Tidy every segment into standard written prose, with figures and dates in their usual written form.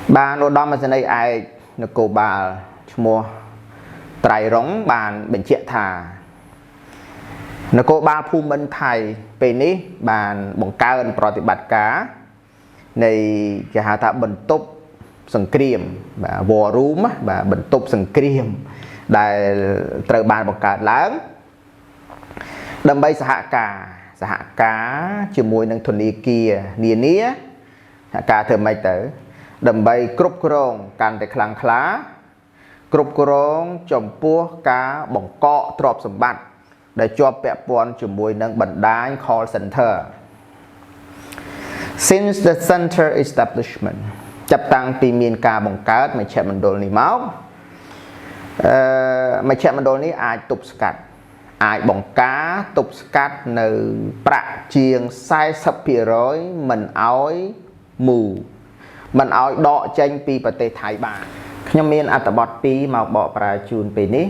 Ban ô đom mà này ai nó cô bà mua trái rống bàn bệnh chết thà nó cô ba phu minh thầy về ní bàn bóng cao ơn proti bát cá này cái hạ thạ bệnh túc sừng kriềm và vò rúm và bệnh túc sừng kriềm đại trời bàn bóng cao lớn đâm bay xã hạ cá chỉ mùi nâng thuần y kia nia nia hạ cá thơm mây tới đâm bay cướp krong càng để khlang khá cướp krong chồng pua cá bóng cọ trọp sầm bát để cho bẹp bòn chỉ mùi nâng bẩn đá call center. Since the center establishment chấp tăng pi miền ca bóng cát mà chạy mình đồ này máu mà chạy mình đồ này ai tục scat ai bóng cá tục scat nơi bạc chiêng sai sắp phía rối mình ói mù mình ói đọ tranh pi và tê thái bà nhưng miền ăn tập bọt pi màu bọ bà chun pi ní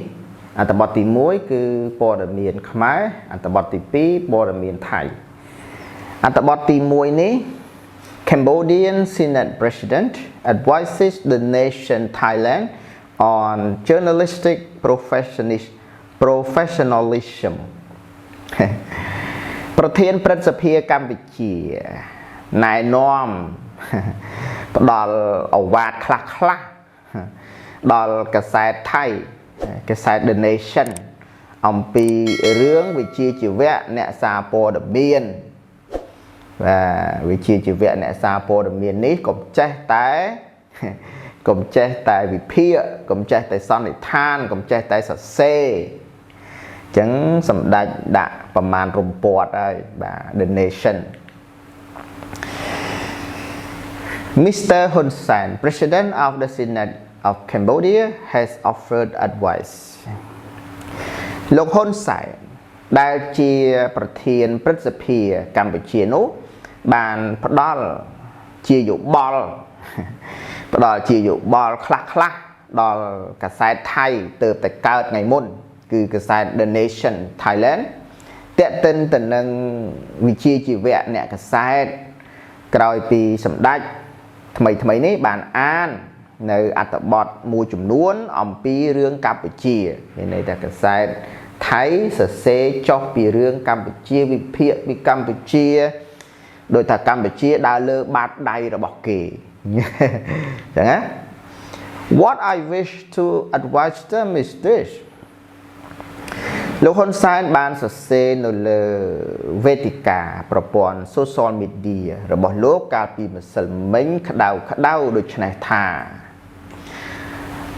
ăn tập bọt tí muối cứ bò ở miền khmer ăn tập bọt tí pi bò ở miền Thái ăn tập bọt tí muối ní Cambodian Senate President advises the nation Thailand on journalistic professionalism ประธานព្រឹទ្ធសភាកម្ពុជាណែនាំផ្ដល់ឱវាទខ្លះៗដល់កាសែតថៃកាសែត The Nation អំពីរឿងវិជ្ជាជីវៈអ្នកសារព័ត៌មានវិជ្ជាជីវៈអ្នកសារព័ត៌មាននេះកុំចេះតែវិភាគកុំចេះតែសន្និដ្ឋានកុំចេះតែសរសេរអញ្ចឹងសម្ដេចដាក់ប្រមាណរំពាត់ហើយបាទ The Nation Mr. Hun Sen President of the Senate of Cambodia has offered advice លោកហ៊ុនសែនដែលជាប្រធានព្រឹទ្ធសភាកម្ពុជានោះបានផ្ដល់ជាយោបល់ខ្លះដល់កាសែតថៃទើបតែកើតថ្ងៃមុនគឺកាសែត The Nation Thailand តេតិនទៅនឹងវិជ្ជាជីវៈអ្នកកាសែតក្រោយពីសម្ដេចថ្មីនេះបានអាននៅអត្ថបទមួយចំនួនអំពីរឿងកម្ពុជាមានន័យថាកាសែតថៃសរសេរចុះពីរឿងកម្ពុជាវិភាគពីកម្ពុជាដោយថាកម្ពុជាដើរលើបាតដៃរបស់គេចឹងណា What I wish to advise them is this លោកហ៊ុនសែនបានសរសេរនៅលើវេទិកាប្រព័ន្ធ social media របស់លោកកាលពីម្សិលមិញក្តៅដូចនេះថា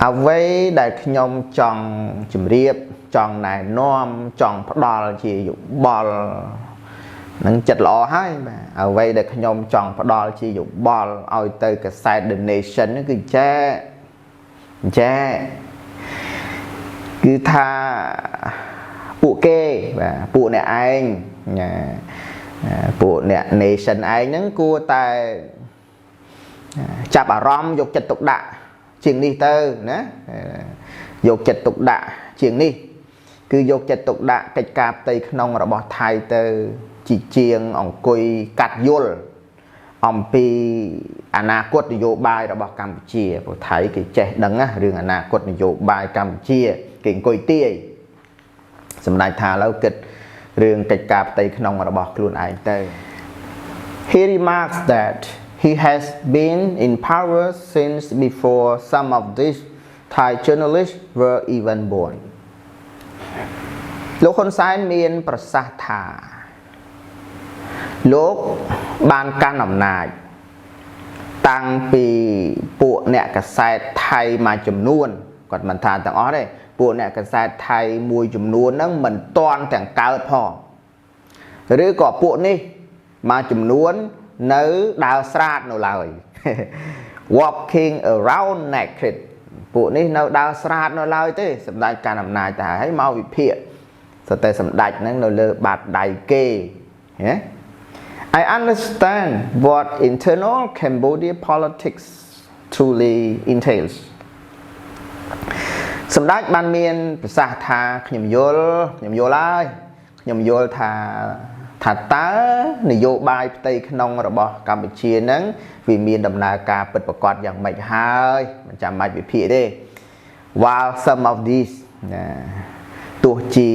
អ្វីដែលខ្ញុំចង់ជម្រាបចង់ណែនាំចង់ផ្ដល់ជាយោបល់នឹងចិត្តល្អហើយបាទអ្វីដែលខ្ញុំចង់ផ្ដល់ជាយោបល់ឲ្យទៅកាសែត The Nation គឺគឺថាពួកគេបាទពួកអ្នកឯងពួកអ្នក Nation ឯងហ្នឹងគួរតែចាប់អារម្មណ៍យកចិត្តទុកដាក់ជាងនេះទៅណាយកចិត្តទុកដាក់ជាងនេះគឺយកចិត្តទុកដាក់កិច្ចការផ្ទៃក្នុងរបស់ថៃទៅជាងអង្គុយកាត់យល់អំពីអនាគតនយោបាយរបស់កម្ពុជាព្រោះថៃគេចេះដឹងណារឿងអនាគតនយោបាយកម្ពុជាគេអង្គុយទាយសម្ដេចថាឥឡូវគិតរឿងកិច្ចការផ្ទៃក្នុងរបស់ខ្លួនឯងទៅ He remarks that he has been in power since before some of these Thai journalists were even born លោកហ៊ុនសែនមានប្រសាសន៍ថាលោកបានកាន់អំណាចតាំងពីពួកអ្នកកាសែតថៃមួយចំនួនគាត់មិនថាទាំងអស់ទេពួកអ្នកកាសែតថៃមួយចំនួនហ្នឹងមិនតាន់ទាំងកើតផងឬក៏ពួកនេះមួយចំនួននៅដើរស្រាតនៅឡើយ walking around naked ពួកនេះនៅដើរស្រាតនៅឡើយទេសម្ដេចកាន់អំណាចតែហើយមកវិភាគតែសម្ដេចហ្នឹងនៅលើបាតដៃគេណា I understand what internal Cambodia politics truly entails សម្ដេចបានមានប្រសាសន៍ថាខ្ញុំយល់ហើយខ្ញុំយល់ថា ថាតើនយោបាយផ្ទៃក្នុងរបស់កម្ពុជាហ្នឹងវាមានដំណើរការពិតប្រាកដយ៉ាងម៉េចហើយមិនចាំបាច់វិភាគទេ while some of these ទោះជា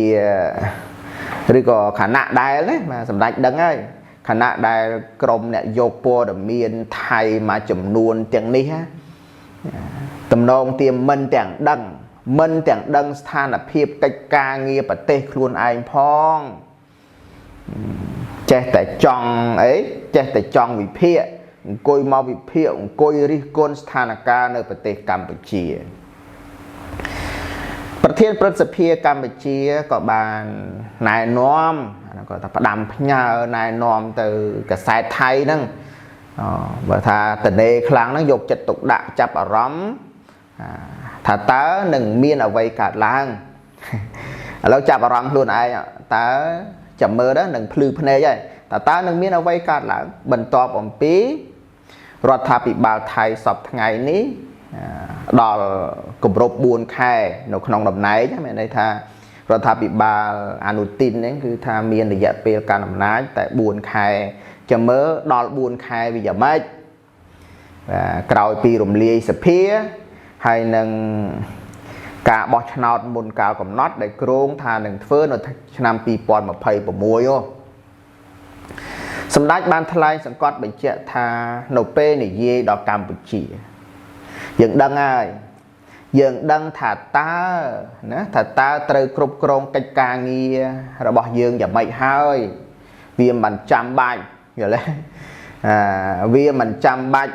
ឬក៏ខណៈដែលណាបាទសម្ដេចដឹងហើយខណៈដែលក្រមអ្នកយកព័ត៌មានថៃមួយចំនួនទាំងនេះតំណងទាមមិនទាំងដឹងស្ថានភាពកិច្ចការងារប្រទេសខ្លួនឯងផងចេះតែចង់អីចេះតែចង់វិភាគអង្គុយមកវិភាគអង្គុយរិះគន់ស្ថានភាពនៅប្រទេសកម្ពុជាប្រធានព្រឹទ្ធសភាកម្ពុជាក៏បានណែនាំគាត់ថាផ្ដាំផ្ញើណែនាំទៅកាសែតថៃហ្នឹងបើថាតនេខ្លាំងហ្នឹងយកចិត្តទុកដាក់ចាប់អារម្មណ៍ថាតើនឹងមានអ្វីកើតឡើងឥឡូវចាប់អារម្មណ៍ខ្លួនឯងតើចាំមើលទៅនឹងភ្លឺភ្នែកហើយតើនឹងមានអ្វីកើតឡើងបន្ទាប់អំពីរដ្ឋាភិបាលថៃសពថ្ងៃនេះដល់គម្រប់4ខែនៅក្នុងតំណែងមានន័យថារដ្ឋាភិបាលអនុទីនហ្នឹងគឺថាមានរយៈពេលការអំណាចតែ4ខែចាំមើលដល់4ខែវាយ៉ាងម៉េចក្រោយពីរំលាយសភាហើយនឹងការបោះឆ្នោតមុនកាលកំណត់ដែលគ្រោងថានឹងធ្វើនៅឆ្នាំ2026សម្ដេចបានថ្លែងសង្កត់បញ្ជាក់ថានៅពេលនិយាយដល់កម្ពុជាយើងដឹងហើយយើងដឹងថាតើណាថាតើត្រូវគ្រប់គ្រងកិច្ចការងាររបស់យើងយ៉ាងម៉េចហើយវាមិនចាំបាច់យល់ទេវាមិនចាំបាច់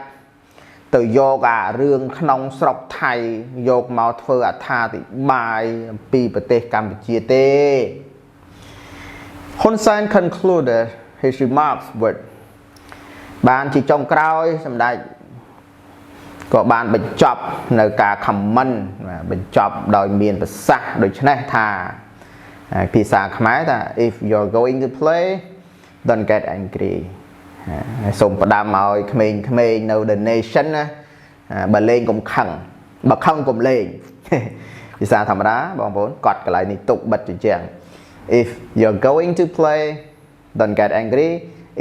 ទៅយកអារឿងក្នុងស្រុកថៃយកមកធ្វើអត្ថាធិប្បាយអំពីប្រទេសកម្ពុជាទេ Hun Sen concluded his remarks with បានជាចុងក្រោយសម្ដេចក៏បានបញ្ចប់នៅការ comment បញ្ចប់ដោយមានប្រសាសន៍ដូចនេះថាភាសាខ្មែរថា if you're going to play don't get angry សូមផ្ដាំឲ្យក្មេងៗនៅ The Nation ណាបើលេងកុំខឹងបើខឹងកុំលេងភាសាធម្មតាបងប្អូនកត់កន្លែងនេះទុកបិទជញ្ជាំង if you're going to play don't get angry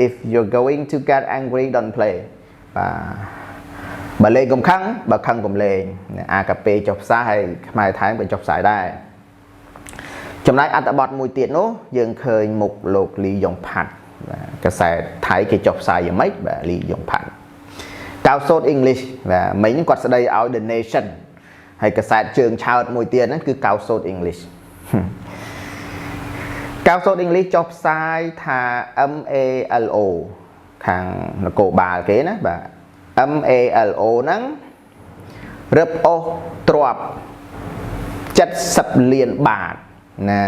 if you're going to get angry don't play បើលេងកុំខឹងបើខឹងកុំលេងអាកាពេចុះផ្សាយហើយខ្មែរថៃបញ្ចុះផ្សាយដែរចំណែកអត្ថបទមួយទៀតនោះយើងឃើញមុខលោកលីយ៉ុងផាត់កាសែតថៃគេចុះផ្សាយយ៉ាងម៉េចបាទលីយ៉ុងផាត់កៅសូត English បាទមិញគាត់ស្ដីឲ្យ The Nation ហើយកាសែតជើងឆើតមួយទៀតហ្នឹងគឺកៅសូត English កៅសូត English ចុះផ្សាយថា MALO ខាងនគរបាលគេណាបាទ MALO ហ្នឹងរឹបអូសទ្រព្យ70លានបាតណា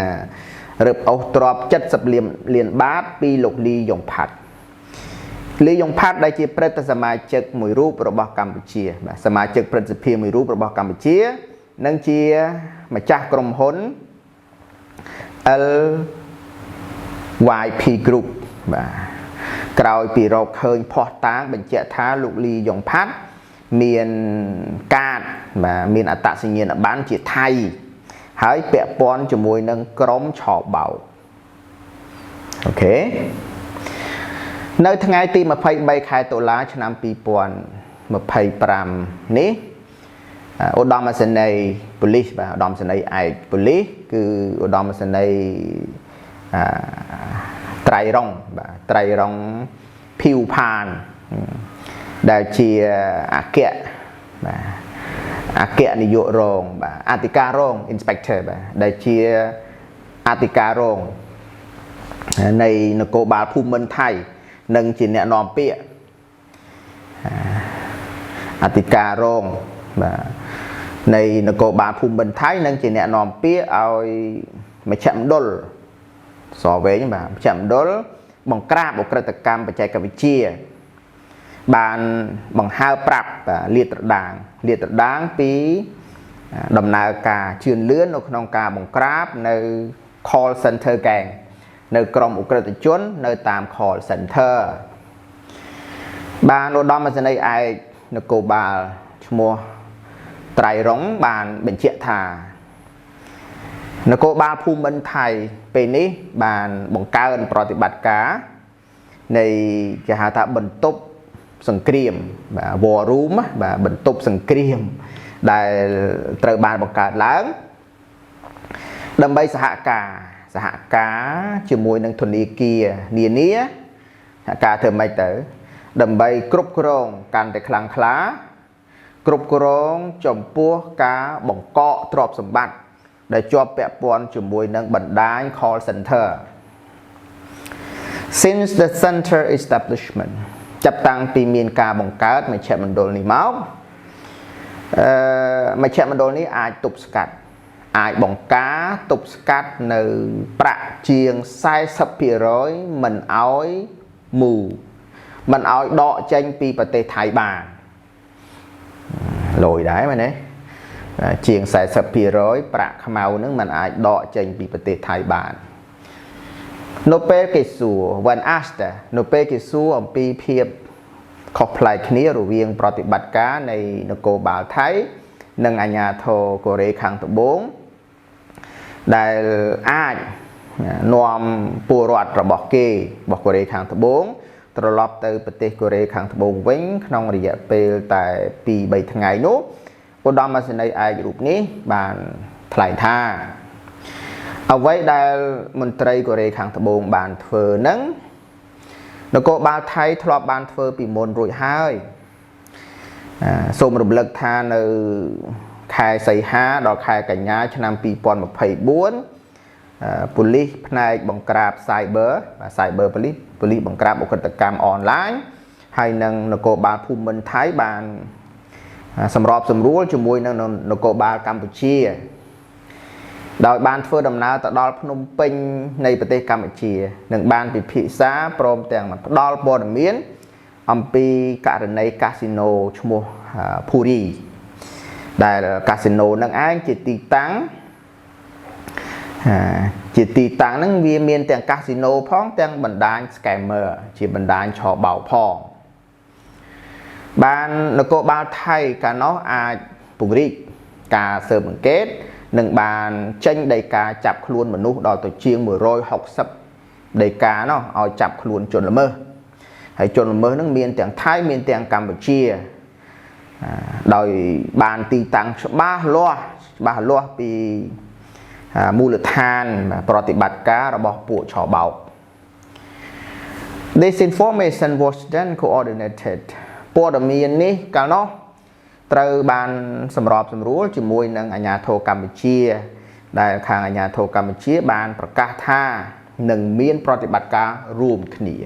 រឹបអូសទ្រព្យ70លានបាតពីលោកលីយ៉ុងផាត់លីយ៉ុងផាត់ដែលជាព្រឹទ្ធសមាជិកមួយរូបរបស់កម្ពុជាបាទសមាជិកព្រឹទ្ធសភាមួយរូបរបស់កម្ពុជានិងជាម្ចាស់ក្រុមហ៊ុន LYP Group បាទក្រោយពីរកឃើញភស្តុតាងបញ្ជាក់ថាលោកលីយ៉ុងផាត់មានកាតបាទមានអត្តសញ្ញាណប័ណ្ណជាថៃហើយពាក់ព័ន្ធជាមួយនឹងក្រុមឆបោកអូខេនៅថ្ងៃទី23ខែតុលាឆ្នាំ2025នេះឧត្តមសេនីយ៍ប៉ូលីសបាទឧត្តមសេនីយ៍ឯកប៉ូលីសគឺឧត្តមសេនីយ៍ត្រៃរុងបាទត្រៃរុងភីវផានដែលជាអគ្គបាទអគ្គនាយករងបាទអធិការរង Inspector បាទដែលជាអធិការរងនៃនគរបាលភូមិន្ទថៃនិងជាអ្នកនាំពាក្យអធិការរងបាទនៃនគរបាលភូមិន្ទថៃនិងជាអ្នកនាំពាក្យឲ្យមជ្ឈមណ្ឌលសវែងបាទមជ្ឈមណ្ឌលបង្ក្រាបអក្រិតកម្មបច្ចេកវិទ្យាបានបង្ហើបប្រាប់លាតត្រដាងពីដំណើរការជឿនលឿននៅក្នុងការបង្ក្រាបនៅ call center gang នៅក្រុមអក្រិតជននៅតាម call center បានឧត្តមសេនីយ៍ឯកនគរបាលឈ្មោះត្រៃរុងបានបញ្ជាក់ថា นโกบาลภูมิไทยเป็นนี้บานบังการปฏิบัติการในจะหาตาบรรทุกสังเกตวอรูมบรรทุกสังเกตได้ตระบานบังการล้างดำใบสหกาจมวยนังทุนีเกียเนียนี้กาเธอไม่เต๋อดำใบกรุบกรองการแต่คลังคล้ากรุบกรองจมปัวกาบ่งเกาะตรอบสมบัติได้จอบแปะปอนจมวยนังบันดาล call center since the center establishment จับตังปีเมียนกาบ่งการไม่ใช่มันโดนนี่เมาไม่ใช่มันโดนนี่อาจตุบสกัดอาจบ่งกาตุบสกัดในประเจียงไซสับปีร้อยมันเอาหมู่มันเอาดอกเจงปีประเทศไทยบานลอยได้ไหมเนี่ยเจียงไซสับปีร้อยประขมเอานึงมันอาจดอกเจงปีประเทศไทยบานโนเปเกสูวันอาสเตโนเปเกสูอมปีเพียบขอบพลายคณีหรือเวียงปฏิบัติการในนโกบาลไทยนังอัญญาโทโกเรคังตบงได้อาจนวมปูรอดระบอกเกบอกโกเรคังตบงตลอดเตอประเทศโกเรคังตบงวิ่งขนองระยะเปลแต่ปีใบทั้งไงนู้อุดมมาสิในไอรูปนี้บานพลายท่าเอาไว้ได้มนตรีโกเรคังตบงบานเฟอร์นังนโกบาลไทยทลอบบานเฟอร์ปีมนรุ่ยห้ายสมรบเลิกทานในขายใส่ห้าดอกขายกัญญาชนำปีปอนมาไผ่บ้วนปุลิพนายบังกราบไซเบอร์ปุลิบังกราบอุกตกรรมออนไลน์ให้นังนโกบาลภูมิไทยบานสำรอบสำรู้จมวยนังนโกบาลกัมพูชีโดยบานเฟอร์ดำนาตดอลพนมเปญในประเทศกัมพูชีหนึ่งบานปิดพิซซ่าพร้อมแต่งมันดอลบอดเมียนอัมปีการในคาสิโนชั่วโมงพูรีได้คาสิโนนั่งอ้างจิตตีตังนั่งเวียนเมียนแต่งคาสิโนพ้องแต่งบันดาลสแกมเมอร์จีบันดาลชอเบาพ้องบ้านนโกบาลไทยการน้ออาปุริกาเสริมเกตหนึ่งบานเช่นใดกาจับขลุ่นมนุษย์ดอยตัวเชียงมือโรยหกสับใดกาเนาะเอาจับขลุ่นจนละเมอให้จนละเมอนั่งเมียนแต่งไทยเมียนแต่งกัมพูชีโดยบานตีตังบ้าลัวปีมูลฐานปฏิบัติการระบบปู่ชอเบา This information was then coordinated ปวดมีนนี้กันเนาะตระบานสำรอบสำรู้จมวยนังอัญญาโทกัมพูชีได้ทางอัญญาโทกัมพูชีบานประกาศท่าหนึ่งเมียนปฏิบัติการรวมขณี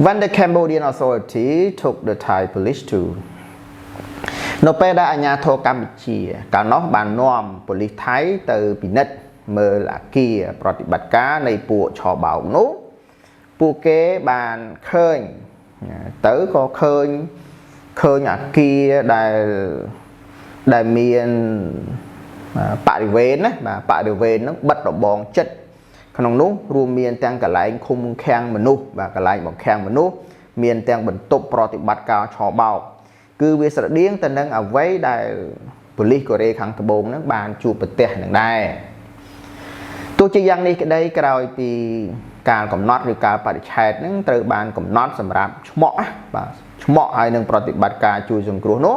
When the Cambodian authority took the Thai police to นเปได้อัญญาโทกัมพูชีการน้องบานน้อมปลิไทยเตอปินัดเมื่อละเกียปฏิบัติการในปู่ชอเบานุปูเกบานเคยเตอก็เคยเกียได้เมียนปะดิเวนนะปะดิเวนนั้นบัดดอกบองจัดขนมนู้รวมเมียนแตงกะไหลคุมแข้งมนุษย์กะไหลบอกแข้งมนุษย์เมียนแตงบรรทุกปฏิบัติการชอเบาคือเวสระเดียงแต่นั่งเอาไว้ได้ปุลิโกเรคังตะบงนั้นบานจูปเตะหนึ่งได้ตัวจียังนี้ก็ได้กล่าวปีการกำน็อตหรือการปฏิชัยนั้นตระบานกำน็อตสำหรับชเหมาะให้หนึ่งปฏิบัติการจูจงกลัวโน้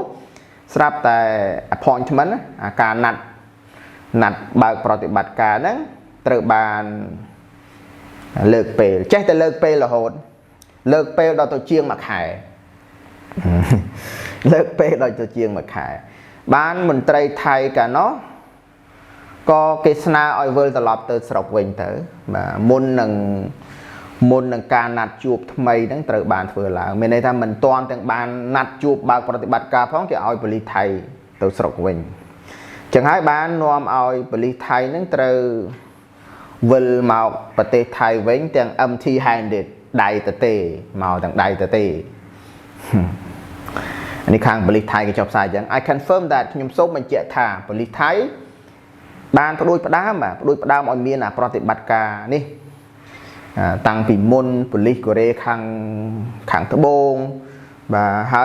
สำหรับแต่พรชมันการนัดบางปฏิบัติการนั้นตระบานเลิกเปลใช่แต่เลิกเปลละโหดเลิกเปลเราตัวเชียงมาขายเลิกเปลเราตัวเชียงมาขายบ้านมนตรีไทยกันเนาะก็เกษนาออยเวลตลอดเตอร์สระเวงเตอร์มุนหนึ่งการนัดจูบทำไมตั้งแต่บานเฟื่อแล้วไม่ในทำมันตอนแต่บานนัดจูบบางปฏิบัติการพ้องจะเอาปริไทยเตอร์สระเวงจังให้บ้านนวมเอาปริไทยนั่งเตอเวลมาประเทศไทยเว้งแต่ที่แฮนเด็ดไดเตะมาต่างไดเตะอันนี้ข้างปริไทยก็จบสายจัง I confirm that ยมส้มมันเจาะท่าปริไทยบ้านประดุยประดามอ่อนเมียนปฏิบัติการนี่ตั้งปีมนปุลิโกเรขังตะบงให้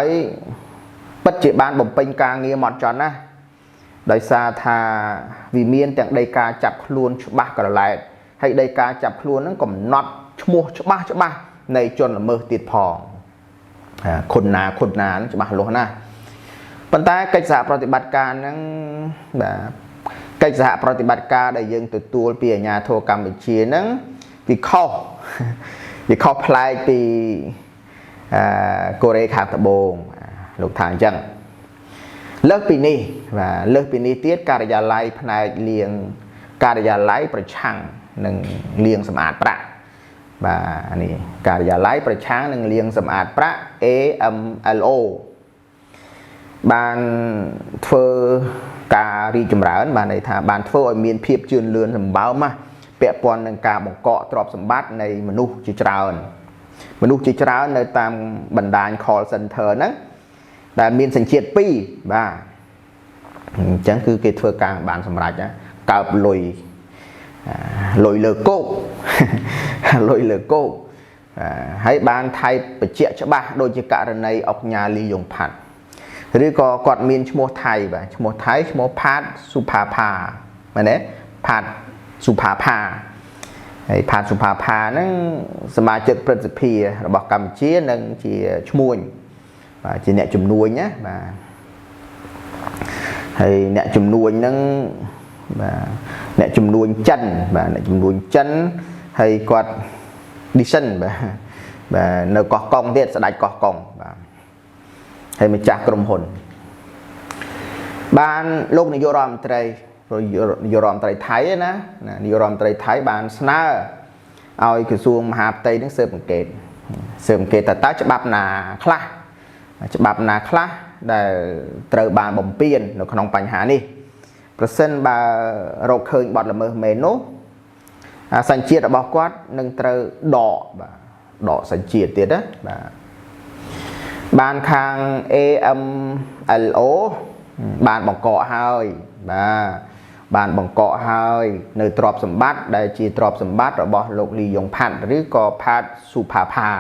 ปัจจุบันบ่มเป็นการเงียหมดจอนนะ ដោយសារថាវិមានទាំងដីកាចាប់ខ្លួនច្បាស់ក្រឡែតហើយដីកាចាប់ខ្លួនហ្នឹងកំណត់ឈ្មោះច្បាស់នៃជនល្មើសទៀតផងគុណណាច្បាស់លាស់ណាស់ប៉ុន្តែកិច្ចសហប្រតិបត្តិការហ្នឹងបាទកិច្ចសហប្រតិបត្តិការដែលយើងទទួលពីអាជ្ញាធរកម្ពុជាហ្នឹងវាខុសប្លែកពីកូរ៉េខាងត្បូងលោកថាអញ្ចឹងលើសពីនេះទៀតការិយាល័យផ្នែកលាងការិយាល័យប្រឆាំងនឹងលាងសម្អាតប្រាក់បាទនេះការិយាល័យប្រឆាំងនឹងលាងសម្អាតប្រាក់ AMLO បានធ្វើការរីកចម្រើនបានន័យថាបានធ្វើឲ្យមានភាពជឿនលឿនសម្បើមពាក់ព័ន្ធនឹងការបង្កកទ្រព្យសម្បត្តិនៃមនុស្សជាច្រើននៅតាមបណ្ដាញ call center ហ្នឹងដែលមានសញ្ជាតិ2បាទអញ្ចឹងគឺគេធ្វើការបានសម្រេចកើបលុយលើគោកហើយបានថៃបញ្ជាក់ច្បាស់ដូចជាករណីអុកញ៉ាលីយ៉ុងផាត់ឬក៏គាត់មានឈ្មោះថៃបាទឈ្មោះផាតសុផាផាមែនទេផាតសុផាផាហើយផាតសុផាផាហ្នឹងសមាជិកព្រឹទ្ធសភារបស់កម្ពុជានិងជាឈ្មួញបាទជាអ្នកជំនួញណាបាទហើយអ្នកជំនួញហ្នឹងបាទអ្នកជំនួញចិនហើយគាត់ Dixon បាទនៅកោះកុងទៀតស្ដេចកោះកុងបាទហើយម្ចាស់ក្រុមហ៊ុនបានលោកនាយករដ្ឋមន្ត្រីថៃណានាយករដ្ឋមន្ត្រីថៃបានស្នើឲ្យក្រសួងមហាផ្ទៃនឹងស៊ើបអង្កេតតើច្បាប់ណាខ្លះដែលត្រូវបានបំពេញនៅក្នុងបញ្ហានេះប្រសិនបើរកឃើញបទល្មើសមែននោះសញ្ជាតិរបស់គាត់នឹងត្រូវដកសញ្ជាតិទៀតណាបាទបានខាង AMLO បានបង្កកហើយនៅទ្រព្យសម្បត្តិដែលជាទ្រព្យសម្បត្តិរបស់លោកលីយ៉ុងផាត់ឬក៏ផាតស៊ូផាផា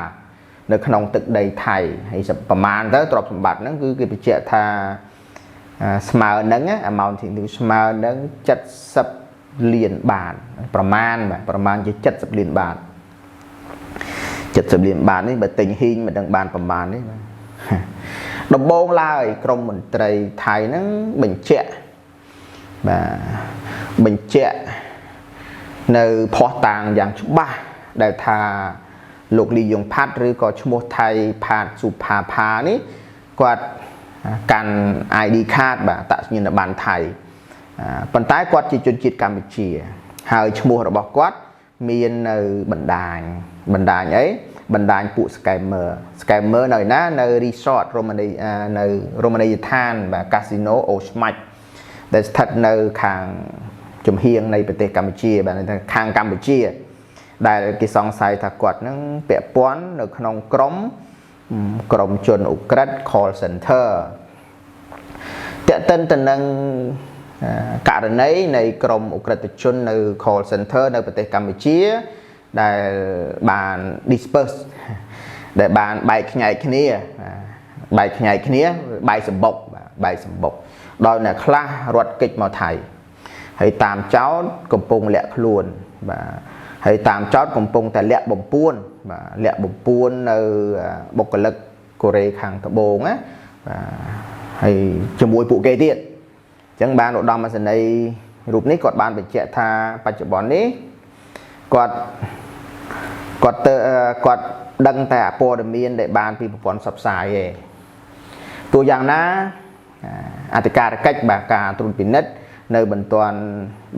នៅក្នុងទឹកដីថៃហើយប្រមាណទៅទ្រព្យសម្បត្តិហ្នឹងគឺគេបញ្ជាក់ថាស្មើនឹង amounting to ស្មើនឹង70លានបាតប្រមាណជា70លានបាតនេះបើទិញហ៊ីងមិនដឹងបានប្រមាណនេះដំបូងឡើយក្រមមន្ត្រីថៃហ្នឹងបញ្ជាក់នៅភ័ស្តុតាងយ៉ាងច្បាស់ដែលថាលោកលីយ៉ុងផាត់ឬក៏ឈ្មោះថៃផាតស៊ូផាផានេះគាត់កាន់ ID card បាទតសញ្ញាណប័ណ្ណថៃប៉ុន្តែគាត់ជាជនជាតិកម្ពុជាហើយឈ្មោះរបស់គាត់មាននៅបណ្ដាញពួក scammer នៅណានៅ resort នៅរមណីយដ្ឋានបាទ casino អូស្មាច់ដែលស្ថិតនៅខាងជំហៀងនៃប្រទេសកម្ពុជាបាទខាងកម្ពុជាដែលគេសង្ស័យថាគាត់នឹងពាក់ព័ន្ធនៅក្នុងក្រុមជនអ៊ុក្រិត call center តេតិនទៅនឹងករណីនៃក្រុមអ៊ុក្រិតជននៅ call center នៅប្រទេសកម្ពុជាដែលបាន disperse ដែលបានបែកខ្ញែកគ្នាបែកសម្បុកដោយអ្នកខ្លះរត់គេចមកថៃហើយតាមចោតកំពុងលាក់ខ្លួនបាទហើយតាមចោតកំពុងតែលាក់បំពួននៅបុគ្គលិកកូរ៉េខាងត្បូងណាបាទហើយជាមួយពួកគេទៀតអញ្ចឹងបានឧត្តមសេនីយ៍រូបនេះគាត់បានបញ្ជាក់ថាបច្ចុប្បន្ននេះគាត់ដឹងតែព័ត៌មានដែលបានពីប្រព័ន្ធផ្សព្វផ្សាយឯងតួយ៉ាងណាអធិការកិច្ចបាទការត្រួតពិនិត្យនៅមិនទាន់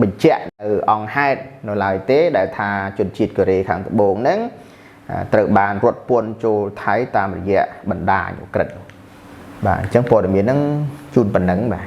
បញ្ជាក់នៅអង្គហេតុនៅឡើយទេដែលថាជនជាតិកូរ៉េខាងត្បូងហ្នឹងត្រូវបានរត់ពន្ធចូលថៃតាមរយៈបណ្ដាញអ៊ុក្រិតបាទអញ្ចឹងព័ត៌មានហ្នឹងជូនប៉ុណ្ណឹងបាទ